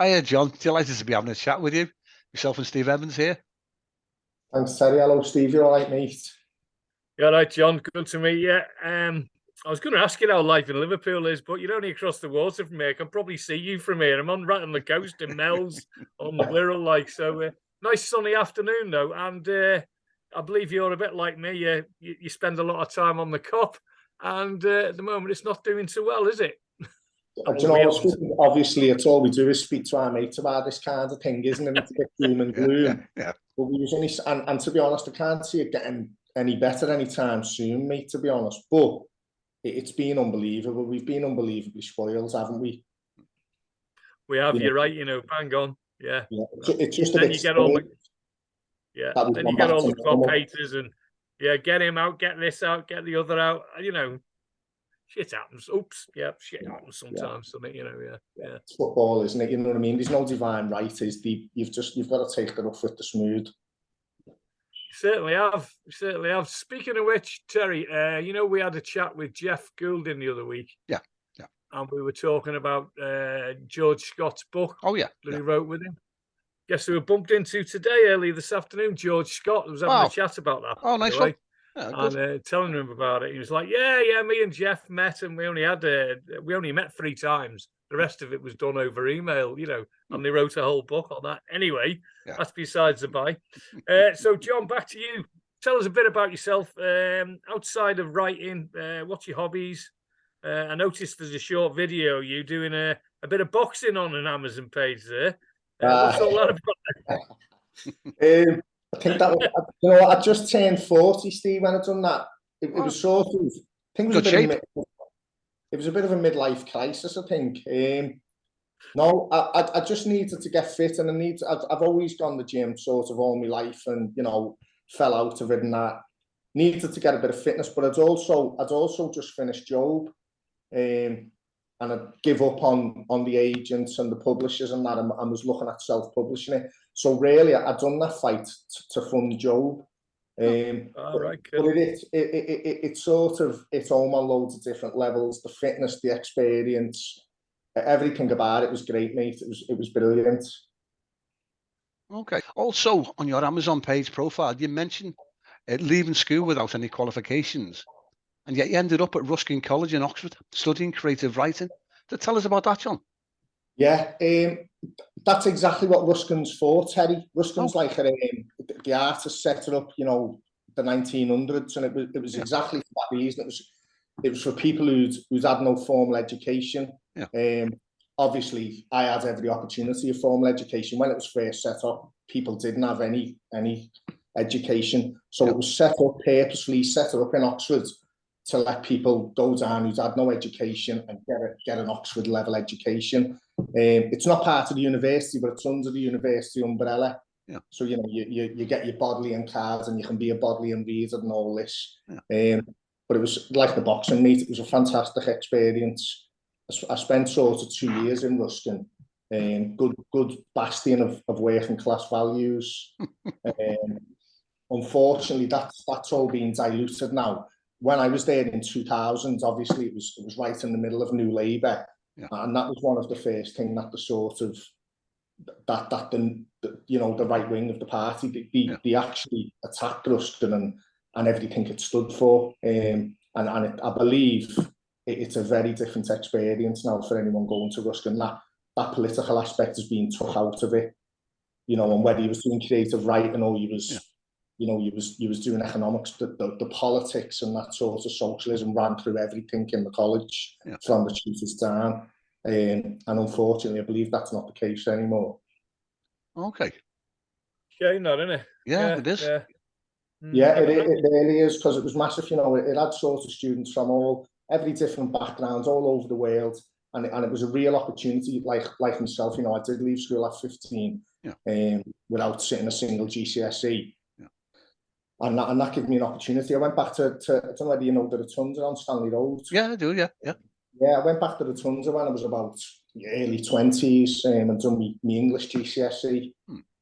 Hiya, John. Delighted to be having a chat with you. Yourself and Steve Evans here. Thanks, Terry. Hello, Steve. You all right, mate? Yeah, right, John. Good to meet you. I was going to ask you how life in Liverpool is, but you're only across the water from here. I can probably see you from here. I'm right on the coast in Mills, on the Wirral, like. So, nice sunny afternoon, though. And I believe you're a bit like me. You spend a lot of time on the cop. And at the moment, it's not doing too well, is it? You know, obviously, it's all we do is speak to our mates about this kind of thing, isn't it? It's a bit doom and gloom. Yeah. But we was only, and to be honest, I can't see it getting any better anytime soon, mate, to be honest. But it's been unbelievable. We've been unbelievably spoiled, haven't we? We have, you're right, bang on. Yeah. It's just then you get all the, then you get all the club haters and get him out, get this out, get the other out. Shit happens. Oops. Yeah, shit happens sometimes. It's football, isn't it? You know what I mean? There's no divine right, is the you've got to take the rough with the smooth. Certainly have. Certainly have. Speaking of which, Terry, we had a chat with Jeff Goulding the other week. Yeah. And we were talking about George Scott's book. Oh, yeah. That he wrote with him. Guess who we bumped into today, early this afternoon? George Scott was having a chat about that. Oh, nice one. Yeah, and telling him about it. He was like, yeah, me and Jeff met, and we only met 3 times. The rest of it was done over email, and they wrote a whole book on that. Anyway, that's besides the by. So, John, back to you. Tell us a bit about yourself. Outside of writing, what's your hobbies? I noticed there's a short video you doing a bit of boxing on an Amazon page there. What's all that about? I think that was, I just turned 40, Steve, when I done that. It was sort of, I think it was a bit of a midlife crisis, I think. No, I just needed to get fit, and I've always gone to the gym sort of all my life, and fell out of it, and that needed to get a bit of fitness. But I'd also just finished Jobe, and I'd give up on the agents and the publishers and that, and was looking at self-publishing it. So really, I'd done that fight to fund Jobe. Right, cool. But it's home on loads of different levels. The fitness, the experience, everything about it was great, mate. It was brilliant. Okay. Also, on your Amazon page profile, you mentioned leaving school without any qualifications, and yet you ended up at Ruskin College in Oxford studying creative writing. Tell us about that, John. Yeah, that's exactly what Ruskin's for, Terry. Ruskin's like the artist set it up, the 1900s, and it was exactly for that reason. It was for people who'd had no formal education. Yeah. Obviously, I had every opportunity of formal education. When it was first set up, people didn't have any education, so it was purposely set up in Oxford to let people go down who'd had no education and get an Oxford level education. It's not part of the university, but it's under the university umbrella. Yeah. So you get your Bodleian cards, and you can be a Bodleian reader and all this. Yeah. But it was like the boxing, mate. It was a fantastic experience. I spent sort of 2 years in Ruskin. Good bastion of working class values. Unfortunately, that's all been diluted now. When I was there in 2000, obviously it was right in the middle of New Labour, and that was one of the first things that the sort of the right wing of the party they actually attacked Ruskin and everything it stood for, and I believe it's a very different experience now for anyone going to Ruskin. That political aspect has been took out of it, and whether he was doing creative writing or he was. He was doing economics, the politics and that sort of socialism ran through everything in the college from the tutors down. And unfortunately, I believe that's not the case anymore. Okay. Yeah, not, isn't it? Yeah, it is. Yeah, it really is, because it was massive. It had sort of students from every different backgrounds all over the world. And it was a real opportunity, like myself. I did leave school at 15 without sitting a single GCSE. And that gave me an opportunity. I went back to I don't know whether you know the Rotunza on Stanley Road. Yeah, I do, yeah. Yeah, I went back to the Rotunza when I was about early 20s and done my English GCSE.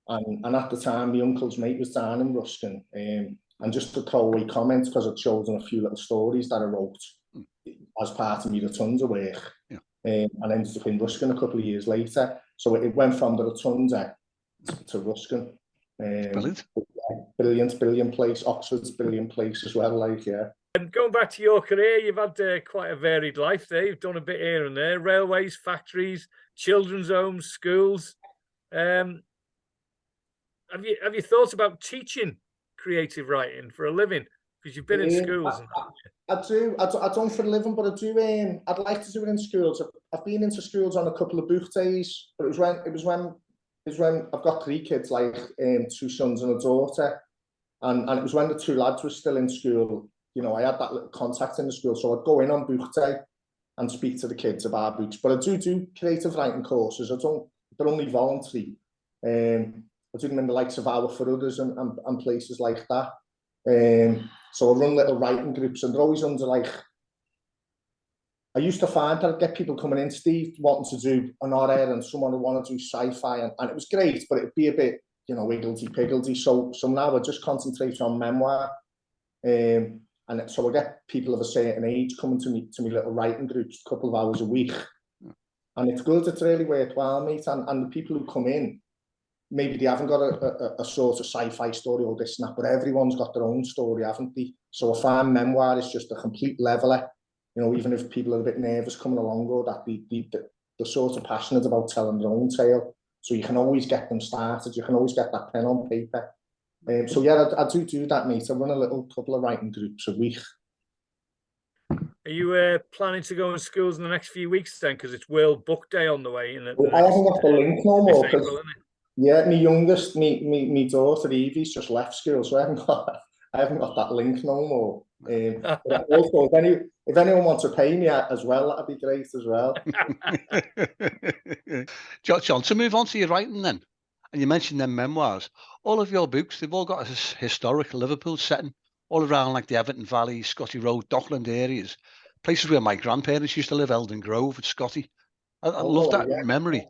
And at the time, my uncle's mate was down in Ruskin. And just to throw away comments, because I'd chosen a few little stories that I wrote as part of my Rotunza work. And ended up in Ruskin a couple of years later. So it went from the Rotunda to Ruskin. Brilliant place. Oxford's brilliant place as well, like, yeah. And going back to your career, you've had quite a varied life there. You've done a bit here and there, railways, factories, children's homes, schools. Have you thought about teaching creative writing for a living? Because you've been in schools. I don't for a living, but I do. I'd like to do it in schools. I've been into schools on a couple of book days, but it was when I've got 3 kids, like 2 sons and a daughter, and it was when the 2 lads were still in school. You know, I had that little contact in the school, so I'd go in on book day and speak to the kids about books. But I do creative writing courses. They're only voluntary. I do them in the likes of Our for Others and places like that. So I run little writing groups, and they're always under, like, I used to find that I'd get people coming in, Steve, wanting to do an horror, and someone who wanted to do sci-fi, and it was great, but it'd be a bit, you know, higgledy-piggledy. So now I just concentrate on memoir. And so I get people of a certain age coming to me little writing groups, a couple of hours a week. And it's good, it's really worthwhile, mate. And the people who come in, maybe they haven't got a sort of sci-fi story or this and that, but everyone's got their own story, haven't they? So I find memoir is just a complete leveler. You know, even if people are a bit nervous coming along, or that they're sort of passionate about telling their own tale. So you can always get them started. You can always get that pen on paper. So yeah, I do that, mate. I run a couple of writing groups a week. Are you planning to go in schools in the next few weeks then? Because it's World Book Day on the way. I haven't got the link no more. Yeah, my youngest, my daughter Evie's just left school, so I haven't got that link no more. But also, if anyone wants to pay me as well, that'd be great as well. John, to move on to your writing then, and you mentioned them memoirs. All of your books, they've all got a historic Liverpool setting, all around like the Everton Valley, Scotty Road, Dockland areas, places where my grandparents used to live, Eldon Grove at Scotty. I love that memory.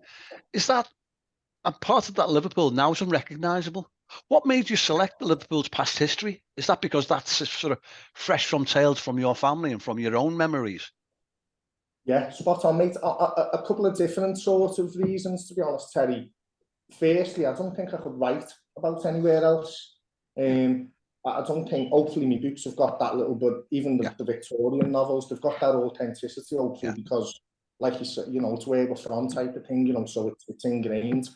Is that, and part of that Liverpool now is unrecognisable? What made you select Liverpool's past history? Is that because that's sort of fresh from tales from your family and from your own memories? Yeah, spot on, mate. A couple of different sort of reasons, to be honest, Terry. Firstly, I don't think I could write about anywhere else. I don't think, hopefully my books have got that little bit, even the Victorian novels, they've got that authenticity, hopefully, because, like you said, you know, it's where we're from type of thing, you know, so it's ingrained.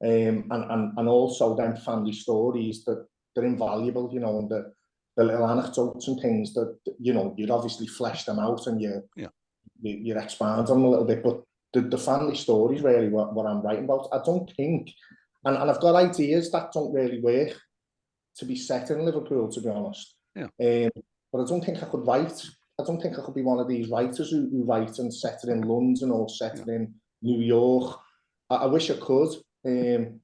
And also them family stories that they're invaluable, you know, and the little anecdotes and things that, you know, you'd obviously flesh them out and you expand on them a little bit, but the family stories really what I'm writing about. I don't think, and I've got ideas that don't really work to be set in Liverpool, to be honest. But I don't think I could write. I don't think I could be one of these writers who write and set it in London or set it in New York. I wish I could. And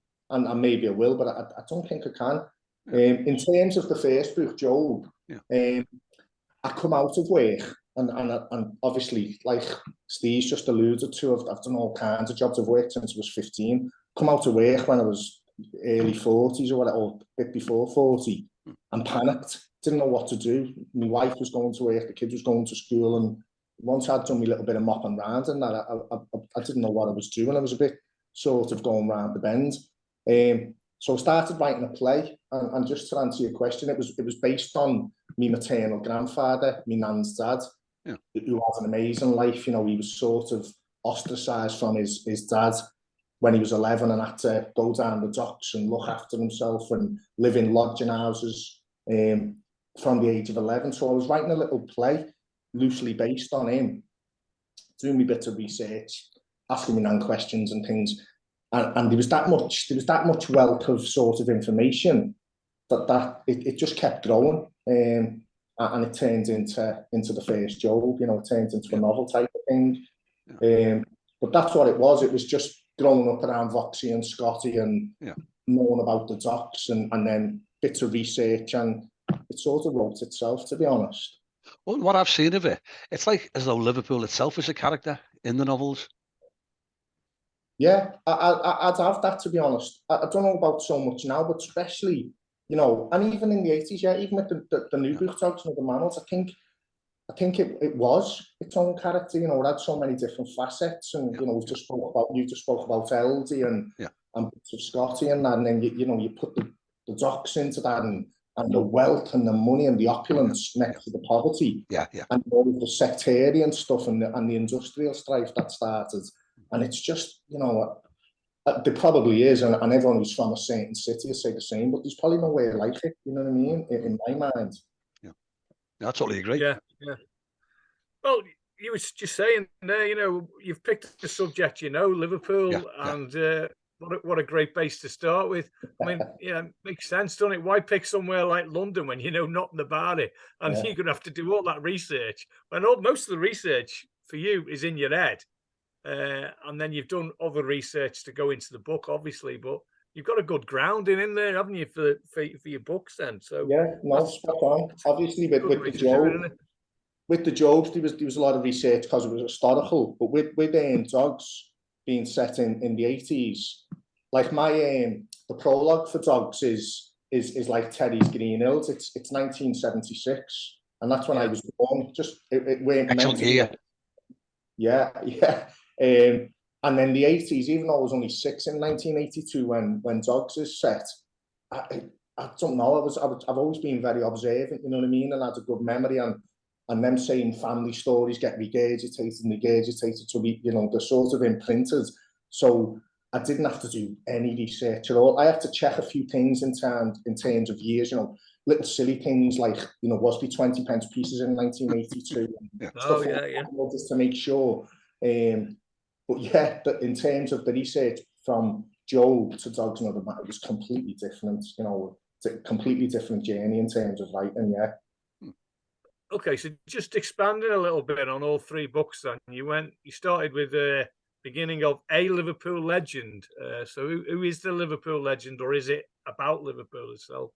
maybe I will, but I don't think I can. In terms of the first book, Jobe, I come out of work, and obviously, like Steve's just alluded to, I've done all kinds of jobs. I've worked since I was 15. Come out of work when I was early 40s or whatever, or a bit before 40, and panicked. Didn't know what to do. My wife was going to work, the kids was going to school, and once I'd done my little bit of mopping around and that, I didn't know what I was doing. I was a bit sort of going round the bend. So I started writing a play, and just to answer your question, it was based on my maternal grandfather, my nan's dad, who had an amazing life. You know, he was sort of ostracised from his dad when he was 11 and had to go down the docks and look after himself and live in lodging houses from the age of 11. So I was writing a little play loosely based on him, doing me bits of research, asking me nan questions and things, and there was that much wealth of sort of information that it just kept growing, and it turned into the first Jobe. You know, it turned into a novel type of thing. But that's what it was. It was just growing up around Voxy and Scotty and knowing about the docks and then bits of research, and it sort of wrote itself, to be honest. Well, what I've seen of it, it's like as though Liverpool itself is a character in the novels. Yeah, I'd have that, to be honest. I don't know about so much now, but especially, you know, and even in the 80s, even with the new book talks of the Mammals, I think I think it was its own character. You know, it had so many different facets, and you know, you just spoke about Eldie and bits of Scotty and that, and then you know, you put the docks into that, and the wealth and the money and the opulence next to the poverty, and all of the sectarian stuff and the industrial strife that started, and it's just, you know, there probably is, and everyone who's from a certain city will say the same, but there's probably nowhere like it. You know what I mean? In my mind. I totally agree. Yeah. Well, you were just saying there, you know, you've picked the subject, you know, Liverpool, and what a great base to start with. I mean, makes sense, doesn't it? Why pick somewhere like London when you know nothing about it, and you're going to have to do all that research? When most of the research for you is in your head, and then you've done other research to go into the book, obviously, but you've got a good grounding in there, haven't you, for your books then? So spot on. Obviously, with the Jobes, there was a lot of research because it was historical. But with dogs being set in the 80s, like my the prologue for dogs is like Terry's Green Hills. It's 1976, and that's when I was born. Just it weren't meant to be. Yeah. And then the 80s, even though I was only 6 in 1982 when Dogs is set, I don't know. I've always been very observant, you know what I mean, and had a good memory, and them saying family stories get regurgitated to be, you know, they're sort of imprinted. So I didn't have to do any research at all. I had to check a few things in terms of years, you know, little silly things like, you know, was there 20 pence pieces in 1982? Just to make sure. But in terms of the research from Jobe to Dogs and Other Matters, it was completely different. You know, it's a completely different journey in terms of writing. Okay, so just expanding a little bit on all 3 books. Then you started with the beginning of a Liverpool legend. So who is the Liverpool legend, or is it about Liverpool itself?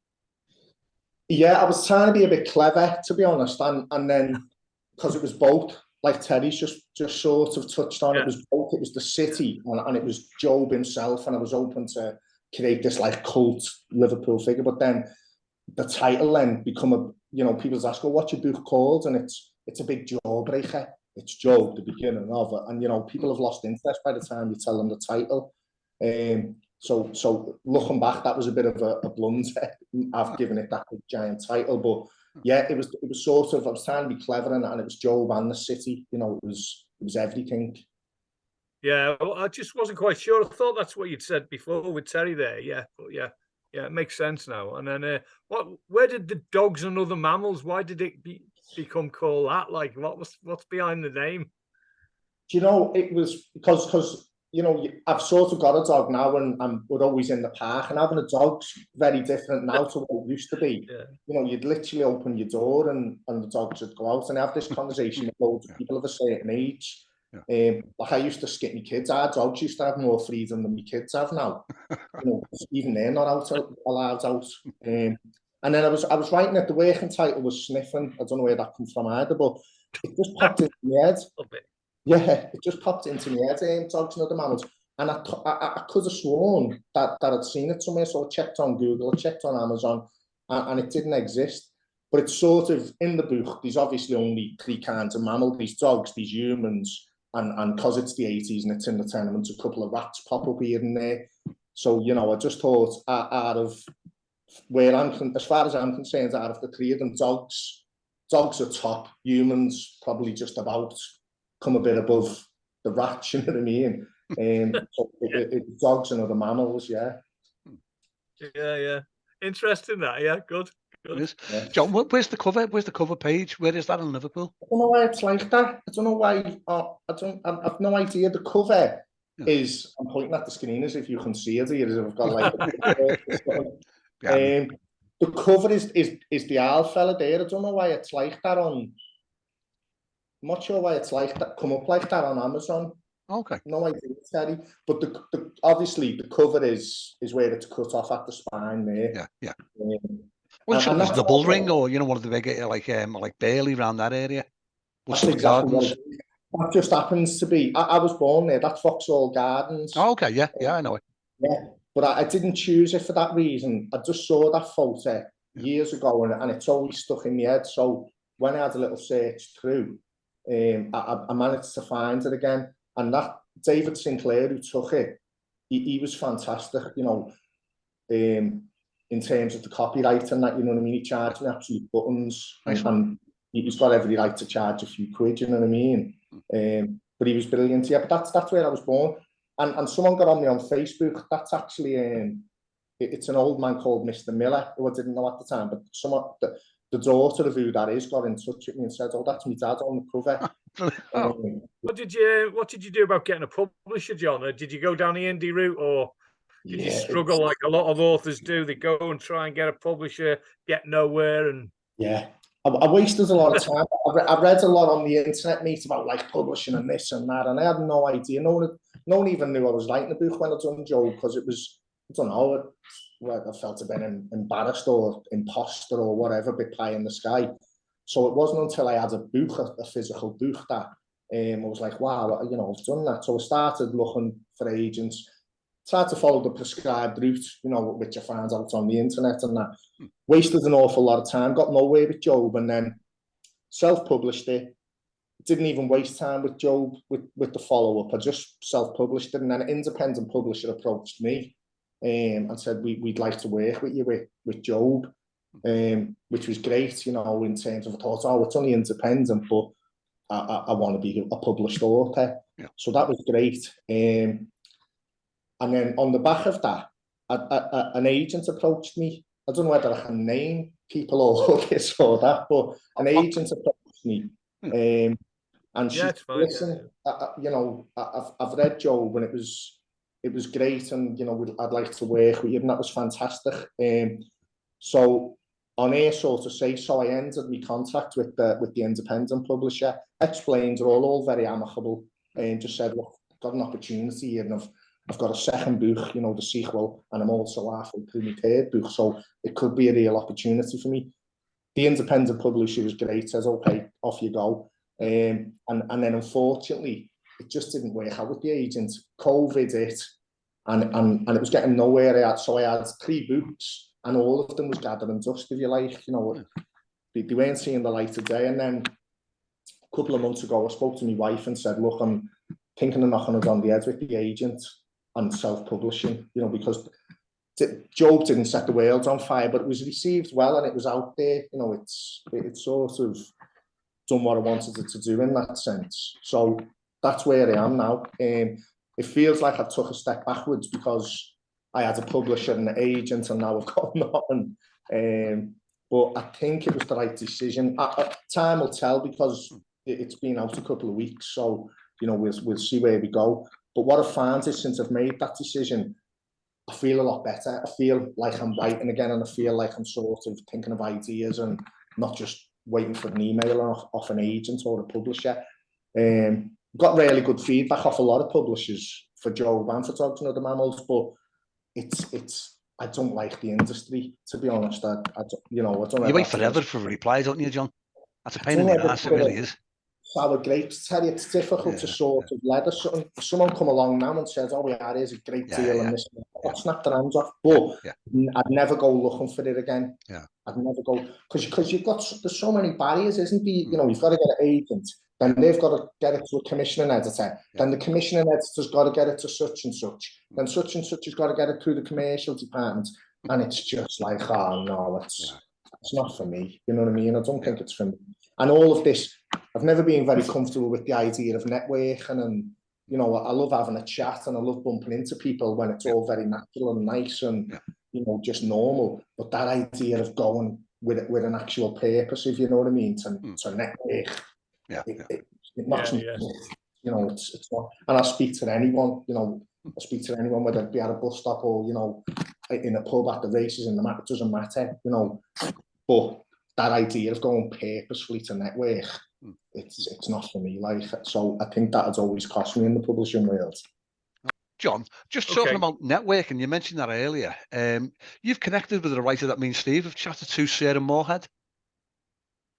Yeah, I was trying to be a bit clever, to be honest, and then because it was both. Like Terry's just sort of touched on, it was both. It was the city and it was Jobe himself, and I was open to create this like cult Liverpool figure. But then the title then become a, you know, people ask, well, what's your book called? And it's a big jawbreaker. It's Jobe, the beginning of it, and you know, people have lost interest by the time you tell them the title. So looking back, that was a bit of a blunder. I've given it that big giant title, but. Yeah, it was sort of, I was trying to be clever and it was Jobe and the city, you know, it was everything. Yeah, well, I just wasn't quite sure. I thought that's what you'd said before with Terry there. Yeah, but yeah, it makes sense now. And then where did the Dogs and Other Mammals, why did it become called that? Like, what's behind the name? Do you know, it was because you know, I've sort of got a dog now, and we're always in the park, and having a dog's very different now to what it used to be. You know, you'd literally open your door and the dogs would go out, and have this conversation with loads of people of a certain age. Like I used to skip my kids. Our dogs used to have more freedom than my kids have now. You know, even they're not allowed out. And then I was writing it. The working title was Sniffing. I don't know where that comes from either, but it just popped into my head. Yeah, it just popped into my head, Dogs and Other Mammals. And I could have sworn that I'd seen it somewhere, so I checked on Google, I checked on Amazon, and it didn't exist. But it's sort of, in the book, there's obviously only 3 kinds of mammal, these dogs, these humans, and because it's the 80s and it's in the tenements, a couple of rats pop up here and there. So, you know, I just thought, out of where as far as I'm concerned, out of the 3 of them, dogs are top, humans probably just about come a bit above the rats, you know what I mean? So it's Dogs and Other Mammals, Yeah. Interesting that, good. Yeah. John, where's the cover? Where's the cover page? Where is that in Liverpool? I don't know why it's like that. I don't know why. I've no idea. The cover is, I'm pointing at the screen as if you can see it here, as if I've got like the cover is the owl fella there. I don't know why it's like that on. I'm not sure why it's like that, come up like that on Amazon. Okay. No idea, Terry. But the obviously the cover is where it's cut off at the spine there. Yeah. Well, it's the bull ring, or you know, one of the big like Bailey around that area. That's exactly what it is. That just happens to be. I was born there. That's Vauxhall Gardens. Oh, okay. Yeah, I know it. Yeah, but I didn't choose it for that reason. I just saw that photo years ago, and it's always stuck in my head. So when I had a little search through, I managed to find it again. And that David Sinclair, who took it, he was fantastic, you know, in terms of the copyright and that, you know what I mean? He charged me absolute buttons, and he's got every right to charge a few quid, you know what I mean? But he was brilliant. Yeah, but that's where I was born. And someone got on me on Facebook. That's actually, it's an old man called Mr. Miller, who I didn't know at the time, but someone, the daughter of who that is, got in touch with me and said, "Oh, that's my dad on the cover." What did you do about getting a publisher, John? Or did you go down the indie route, or did you struggle like a lot of authors do? They go and try and get a publisher, get nowhere, and I wasted a lot of time. I read a lot on the internet, mate, about like publishing and this and that, and I had no idea. No one even knew I was writing a book when I done Jobe, because it was, I don't know, I felt a bit embarrassed or imposter or whatever, bit pie in the sky. So it wasn't until I had a book, a physical book, that I was like, wow, you know, I've done that. So I started looking for agents, tried to follow the prescribed route, you know, which I found out on the internet, and that wasted an awful lot of time, got nowhere with Jobe, and then self-published it. Didn't even waste time with Jobe with the follow-up. I just self-published it, and then an independent publisher approached me and said, we'd like to work with you with Jobe, which was great, you know, in terms of, I thought, oh, it's only independent, but I want to be a published author. Yeah. So that was great. And then on the back of that, an agent approached me. I don't know whether I can name people or this or that, but an agent approached me. And she said, listen, you know, I've read Jobe, and it was great, and, you know, I'd like to work with you, and that was fantastic. So on air, sort of say, so I ended my contract with the independent publisher, explained it all very amicable, and just said, look, I've got an opportunity here, and I've got a second book, you know, the sequel, and I'm also halfway through my third book, so it could be a real opportunity for me. The independent publisher was great, says, okay, off you go. And then unfortunately, it just didn't work out with the agent. COVID hit, and it was getting nowhere. So I had 3 books, and all of them was gathering dust, if you like. You know, they weren't seeing the light of day. And then a couple of months ago, I spoke to my wife and said, look, I'm thinking of knocking it on the head with the agent and self-publishing, you know, because Jobe didn't set the world on fire, but it was received well, and it was out there. You know, it's sort of done what I wanted it to do in that sense. So that's where I am now. It feels like I took a step backwards because I had a publisher and an agent, and now I've got nothing. But I think it was the right decision. Time will tell, because it's been out a couple of weeks, so, you know, we'll see where we go. But what I found is, since I've made that decision, I feel a lot better. I feel like I'm writing again, and I feel like I'm sort of thinking of ideas and not just waiting for an email off an agent or a publisher. Got really good feedback off a lot of publishers for Jobe and for Dogs and Other Mammals, but it's I don't like the industry, to be honest. I don't, you know, I don't know. You wait forever for replies, don't you, John? That's a pain in the ass, it really is. Sour grapes, tell you, it's difficult to sort of let someone come along now and says, oh yeah, it is a great deal, and this, I'll snap their hands off, but I'd never go looking for it again. I'd never go, because there's so many barriers, isn't there? You know, you've got to get an agent, then they've got to get it to a commissioning editor, then the commissioning editor's got to get it to such and such has got to get it through the commercial department, and it's just like, oh no, it's not for me, you know what I mean? I don't think it's for me. And all of this, I've never been very comfortable with the idea of networking, and, you know, I love having a chat, and I love bumping into people when it's all very natural and nice and, you know, just normal. But that idea of going with an actual purpose, if you know what I mean, to network, it knocks me, you know, it's not. And I speak to anyone, you know, whether it be at a bus stop or, you know, in a pub, at the races, in the mat, it doesn't matter, you know. But that idea of going purposefully to network, it's not for me. Like, so I think that has always cost me in the publishing world. John, just talking about networking, you mentioned that earlier. You've connected with a writer that means Steve. I've chatted to Sarah Moorhead.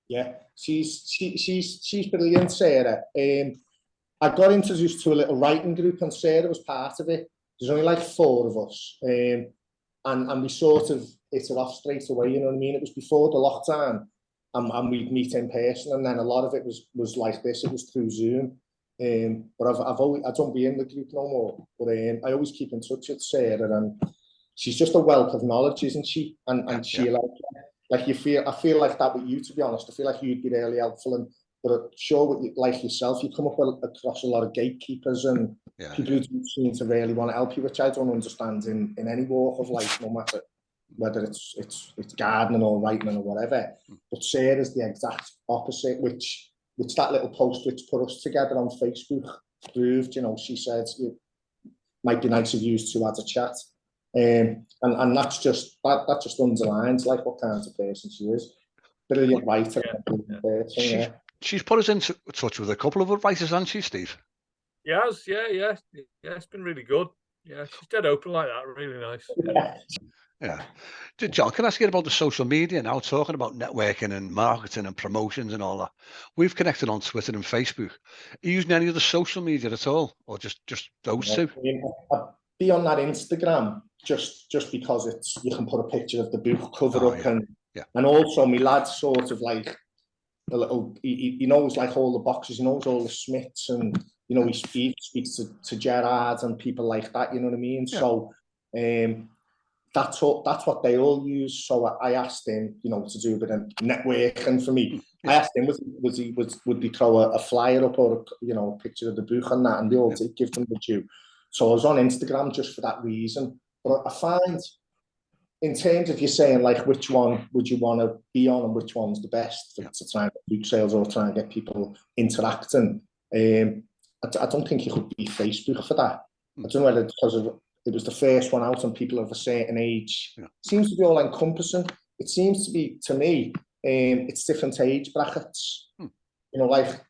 Yeah, she's brilliant, Sarah. I got introduced to a little writing group, and Sarah was part of it. There's only like 4 of us, and we sort of hit it off straight away. You know what I mean? It was before the lockdown, and we'd meet in person, and then a lot of it was like this. It was through Zoom. But I don't be in the group no more. But I always keep in touch with Sarah, and she's just a wealth of knowledge, isn't she? And she like I feel like that with you, to be honest. I feel like you'd be really helpful, and but sure, like yourself, you come up across a lot of gatekeepers and people who don't seem to really want to help you, which I don't understand in any walk of life, no matter whether it's gardening or writing or whatever. But Sarah's the exact opposite, which that little post which put us together on Facebook proved. You know, she said it might be nice of you to have a chat. And that's just that just underlines like what kind of person she is. Brilliant writer. She's put us in touch with a couple of writers, hasn't she, Steve? Yes, yeah. It's been really good. Yeah, she's dead open like that. Really nice. Yeah. John, can I ask you about the social media now, talking about networking and marketing and promotions and all that? We've connected on Twitter and Facebook. Are you using any other social media at all, or just those two? I'd be on that Instagram just because you can put a picture of the book cover up, and also my lad's sort of like a little. He knows like all the boxes. He knows all the Smiths, and you know he speaks to Gerard and people like that. You know what I mean? Yeah. So that's what they all use. So I asked him, you know, to do a bit of networking for me. I asked him, would he throw a flyer up or a picture of the book and that, and they all did give them the due. So I was on Instagram just for that reason. But I find, in terms of you saying like which one would you want to be on and which one's the best to try and get book sales or try and get people interacting, I don't think you could be Facebook for that. I don't know whether it's because it was the first one out and people of a certain age. It seems to be all encompassing. It seems to be, to me, it's different age brackets. You know, like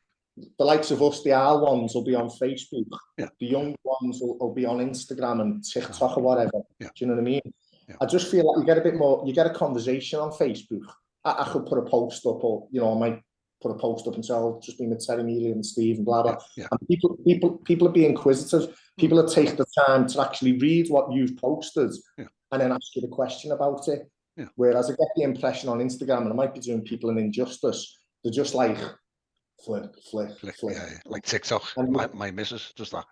the likes of us, the old ones will be on Facebook. The young ones will be on Instagram and TikTok or whatever. Do you know what I mean? I just feel like you get a bit more, you get a conversation on Facebook. I could put a post up, or, you know, I might put a post up and say, oh, just been with Terry Mealy and Steve and blah, blah. And people are being inquisitive. People that take the time to actually read what you've posted and then ask you the question about it. Whereas I get the impression on Instagram, and I might be doing people an injustice, they're just like, flick. Like TikTok. And my missus does that,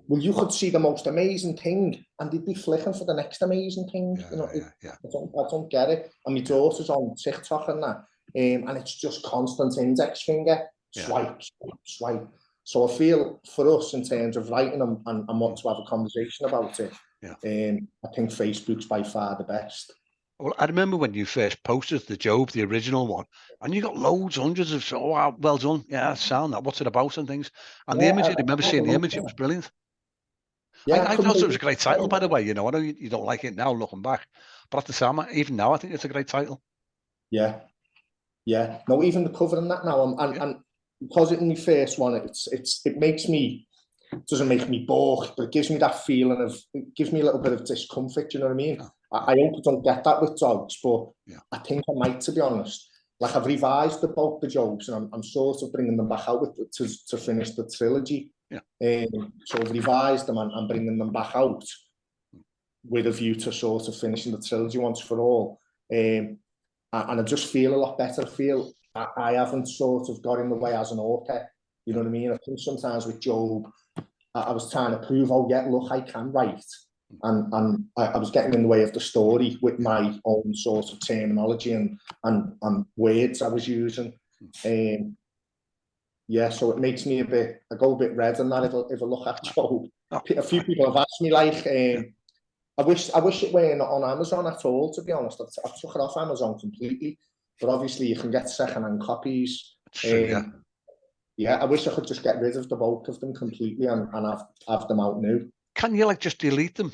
Well, you could see the most amazing thing, and they'd be flicking for the next amazing thing. I don't get it. And my daughter's on TikTok and that, and it's just constant index finger, swipe. So I feel for us, in terms of writing and want to have a conversation about it, I think Facebook's by far the best. Well, I remember when you first posted the Jobe, the original one, and you got loads, hundreds of, oh, wow, well done. Yeah, sound that. What's it about and things. And the image, I remember seeing the image. It was brilliant. I thought it was a great title, by the way. You know, I know you don't like it now looking back, but at the time, even now, I think it's a great title. Yeah. No, even the cover and that now, and because it's my first one, it makes me, doesn't make me balk, but it gives me that feeling of, it gives me a little bit of discomfort, you know what I mean? I hope I don't get that with dogs, but I think I might, to be honest. Like, I've revised both the Jobes, and I'm sort of bringing them back out to finish the trilogy. So I've revised them and bringing them back out with a view to sort of finishing the trilogy once for all. And I just feel a lot better. I feel I haven't sort of got in the way as an author. You know what I mean? I think sometimes with Jobe, I was trying to prove, oh yeah, look, I can write. And I was getting in the way of the story with my own sort of terminology and words I was using. So it makes me I go a bit red on that if I look at Jobe. A few people have asked me, like, I wish it weren't on Amazon at all, to be honest. I took it off Amazon completely. But obviously you can get second-hand copies. True, I wish I could just get rid of the bulk of them completely and have them out now. Can you, like, just delete them?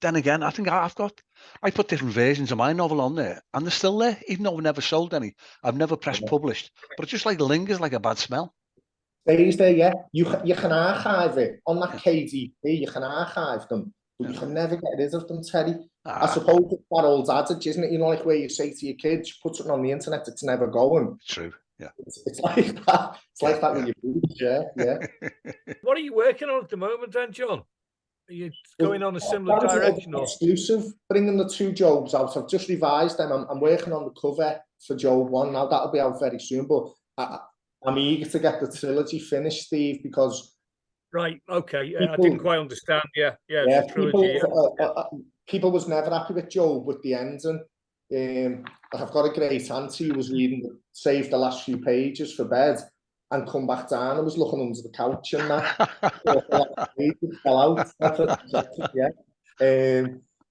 Then again, I think I put different versions of my novel on there, and they're still there, even though I've never sold any. I've never pressed published, but it just like lingers like a bad smell. Stays there, You can archive it on that KDP. You can archive them, but you can never get rid of them, Terry. I suppose it's that old adage, isn't it? You know, like where you say to your kids, put something on the internet, it's never going. True. It's like that. It's like that with your boots, What are you working on at the moment, then, John? Are you going on a similar direction? Exclusive, bringing the two Jobes out. I've just revised them. I'm working on the cover. for Jobe 1 now. That'll be out very soon, but I'm eager to get the trilogy finished, Steve, because right, okay, yeah, I didn't quite understand. Yeah, the trilogy. People was never happy with Jobe with the ending. I've got a great auntie who was reading, saved the last few pages for bed, and come back down and was looking under the couch and that. Fell out.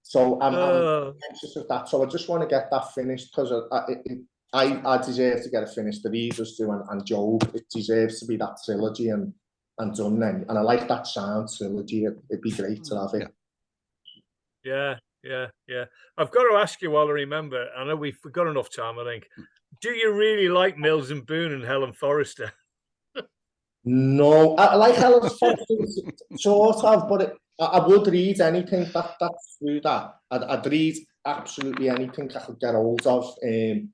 So I'm anxious of that. So I just want to get that finished because I deserve to get it finished. The readers do, and Jobe, it deserves to be that trilogy and done then. And I like that sound trilogy. It'd be great to have it. Yeah. I've got to ask you while I remember. I know we've got enough time, I think. Do you really like Mills and Boon and Helen Forrester? No, I like Helen Forrester, sort of, but I would read anything that's through that. I'd read absolutely anything I could get hold of. And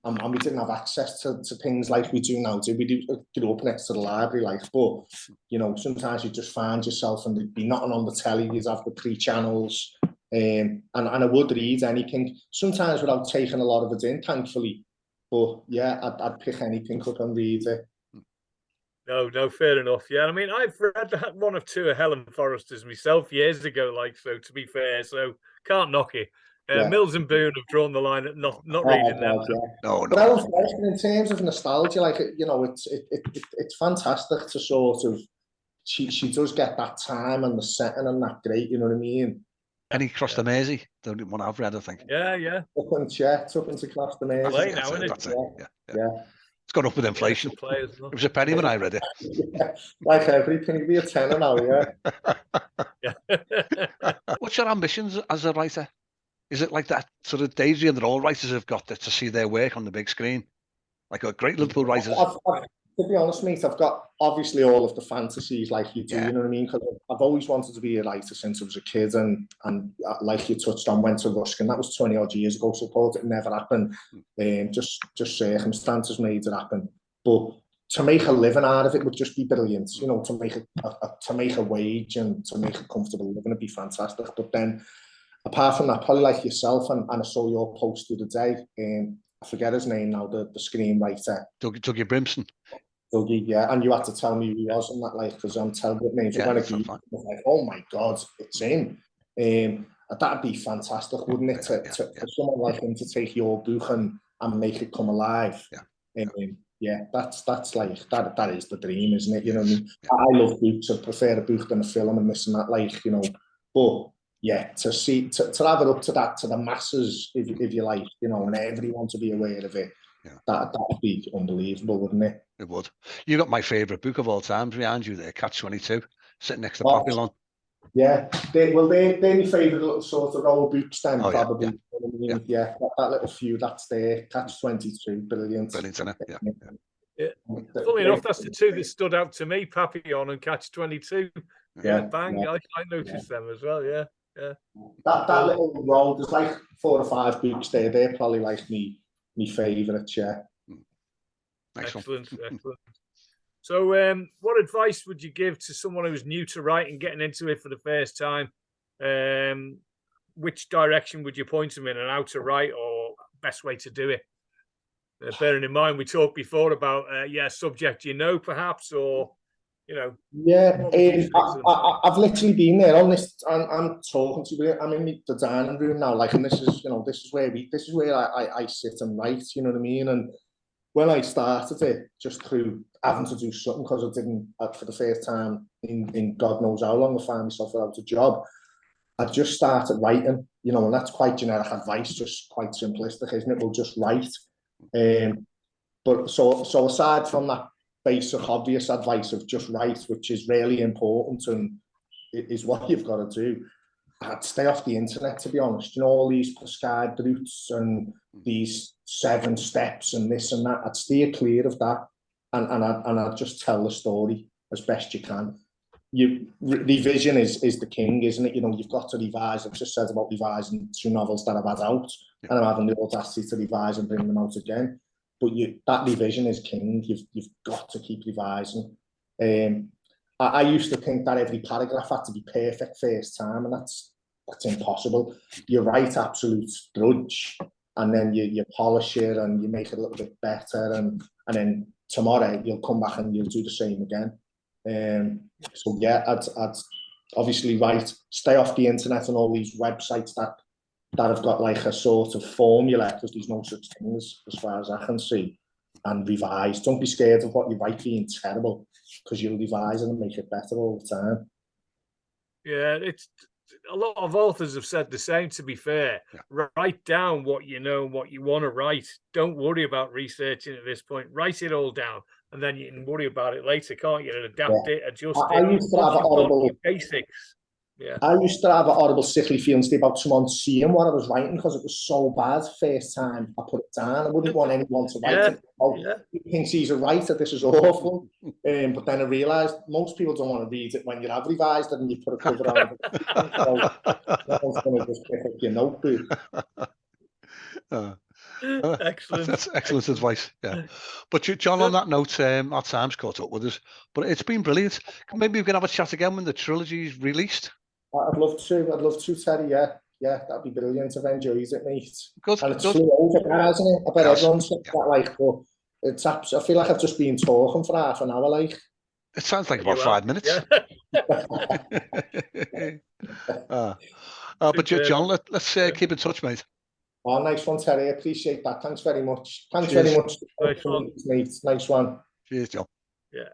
we didn't have access to things like we do now. We grew up next to the library, but you know, sometimes you just find yourself and there'd be nothing on the telly. You'd have the pre-channels, and I would read anything. Sometimes without taking a lot of it in, thankfully. But yeah, I'd pick anything up and read it. No, fair enough. Yeah, I mean, I've read one or two of Helen Forrester's myself years ago. So to be fair, so can't knock it. Mills and Boon have drawn the line at not reading them. No. But Helen Forrester, in terms of nostalgia, you know, it's fantastic to sort of. She does get that time and the setting and that great. You know what I mean? Any Cross the Mersey, the one I've read, I think. Yeah. Up into Cross the Mersey. That's it. Yeah. It's gone up with inflation. It was a penny when I read it. Like everything, it'd be a tenner now, yeah. What's your ambitions as a writer? Is it like that sort of daydream that all writers have got to see their work on the big screen? Like a great Liverpool writers. To be honest, mate, I've got obviously all of the fantasies like you do, you know what I mean? Because I've always wanted to be a writer since I was a kid, and like you touched on, went to Ruskin. That was 20 odd years ago, so I thought it never happened. Just circumstances made it happen. But to make a living out of it would just be brilliant, you know, to make a wage and to make a comfortable living would be fantastic. But then, apart from that, probably like yourself, and I saw your post the other day, I forget his name now, the screenwriter. Dougie Brimson. Dougie, yeah, and you had to tell me who he was and that, because I'm terrible at names. So when I was like, oh my God, it's him. That'd be fantastic, wouldn't it? For someone like him to take your book and make it come alive. That's like that is the dream, isn't it? You know what I mean? I love books. I prefer a book than a film and this and that, you know. But yeah, to have it up to that, to the masses, if you like, you know, and everyone to be aware of it. That would be unbelievable, wouldn't it? It would. You got my favourite book of all time behind you there, Catch-22, sitting next to Papillon. Yeah, they're my favourite little sort of roll books then, probably. Yeah. That little few that's there, Catch-22, brilliant. Brilliant, isn't it? Yeah. Funnily enough, that's the two that stood out to me, Papillon and Catch-22. Bang, I noticed them as well, yeah. That little roll, there's like 4 or 5 books there. They're probably like me favourites, yeah. Excellent. So, what advice would you give to someone who's new to writing, getting into it for the first time? Which direction would you point them in, and how to write, or best way to do it? Bearing in mind, we talked before about subject, perhaps, or you know. Yeah, I've literally been there on this. I'm talking to you. I'm in the dining room now, and this is where I sit and write. You know what I mean? And when I started it, just through having to do something, because I didn't, for the first time in God knows how long, I found myself without a job. I just started writing, you know, and that's quite generic advice, just quite simplistic, isn't it? We'll just write. But so aside from that basic, obvious advice of just write, which is really important and is what you've got to do, I'd stay off the internet, to be honest. You know, all these prescribed routes and these 7 steps and this and that. I'd steer clear of that, and I'd just tell the story as best you can. Revision is the king, isn't it? You know, you've got to revise. I've just said about revising 2 novels that I've had out, and I'm having the audacity to revise and bring them out again. But that revision is king. You've got to keep revising. I used to think that every paragraph had to be perfect first time, and that's impossible. You write absolute drudge, and then you polish it and you make it a little bit better, and then tomorrow you'll come back and you'll do the same again. So yeah, I'd obviously stay off the internet and all these websites that have got like a sort of formula, because there's no such thing as far as I can see, and revise. Don't be scared of what you write being terrible, because you'll revise and make it better all the time. Yeah, it's a lot of authors have said the same, to be fair. Yeah. Write down what you know, what you want to write. Don't worry about researching at this point. Write it all down, and then you can worry about it later, can't you? And adapt it, adjust it. I used to have horrible basics. Yeah. I used to have a horrible sickly feeling about someone seeing what I was writing, because it was so bad first time I put it down. I wouldn't want anyone to write it. Oh, he thinks he's a writer, this is awful. But then I realised most people don't want to read it when you have revised it and you put a cover on it. So no one's going to just pick up your notebook. Excellent. That's excellent advice. Yeah. But John, on that note, our time's caught up with us, but it's been brilliant. Maybe we can have a chat again when the trilogy's released. I'd love to, Terry. Yeah, that'd be brilliant. I've enjoyed it, mate. Good. And it's flew over there, hasn't it? I bet everyone said that, like, but it's I feel like I've just been talking for half an hour, like. It sounds like about 5 minutes. Yeah. But John, let's keep in touch, mate. Oh, nice one, Terry. I appreciate that. Thanks very much. Thanks very much. Nice one. Mate. Nice one. Cheers, John. Yeah.